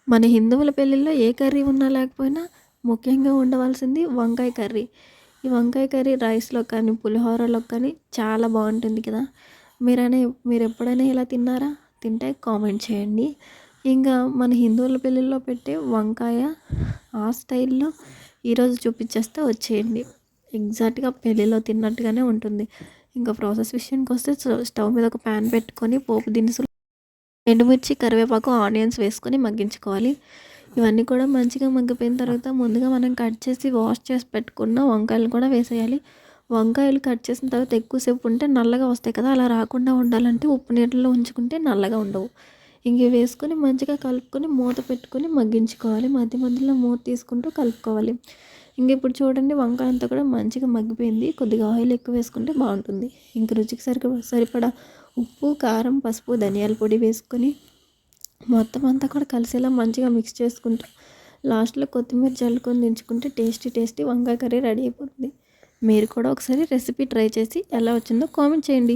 మన హిందువుల పెళ్ళిల్లో ఏ కర్రీ ఉన్నా లేకపోయినా ముఖ్యంగా ఉండవలసింది వంకాయ కర్రీ. ఈ వంకాయ కర్రీ రైస్‌లో కానీ, పులిహోరలో కానీ చాలా బావుంటుంది కదా! మీరనే మీరెప్పుడైనా ఇలా తిన్నారా? తింటే కామెంట్ చేయండి. ఇంకా మన హిందువుల పెళ్ళిల్లో పెట్టే వంకాయ ఆ స్టైల్‌లో ఈరోజు చూపిచ్చేస్తే వచ్చేయండి. ఎగ్జాక్ట్‌గా పెళ్ళిలో తిన్నట్టుగానే ఉంటుంది. ఇంకా ప్రాసెస్ విషయానికొస్తే స్టవ్ మీద ఒక పాన్ పెట్టుకొని పోపు దినుసులు ఎండుమిర్చి, కరివేపాకు, ఆనియన్స్ వేసుకొని మగ్గించుకోవాలి. ఇవన్నీ కూడా మంచిగా మగ్గిపోయిన తర్వాత ముందుగా మనం కట్ చేసి వాష్ చేసి పెట్టుకున్న వంకాయలు కూడా వేసేయాలి. వంకాయలు కట్ చేసిన తర్వాత ఎక్కువసేపు ఉంటే నల్లగా వస్తాయి కదా! అలా రాకుండా ఉండాలంటే ఉప్పు నీటిలో ఉంచుకుంటే నల్లగా ఉండవు. ఇంక ఇవి వేసుకొని మంచిగా కలుపుకొని మూత పెట్టుకొని మగ్గించుకోవాలి. మధ్య మధ్యలో మూత తీసుకుంటూ కలుపుకోవాలి. ఇంక ఇప్పుడు చూడండి వంకాయ అంతా కూడా మంచిగా మగ్గిపోయింది. కొద్దిగా ఆయిల్ ఎక్కువ వేసుకుంటే బావుంటుంది. ఇంక రుచికి సరిపడా ఉప్పు, కారం, పసుపు, ధనియాల పొడి వేసుకొని మొత్తం అంతా కూడా కలిసేలా మంచిగా మిక్స్ చేసుకుంటూ లాస్ట్‌లో కొత్తిమీర జల్లుకొని దించుకుంటే టేస్టీ వంకాయ కర్రీ రెడీ అయిపోతుంది. మీరు కూడా ఒకసారి రెసిపీ ట్రై చేసి ఎలా వచ్చిందో కామెంట్ చేయండి.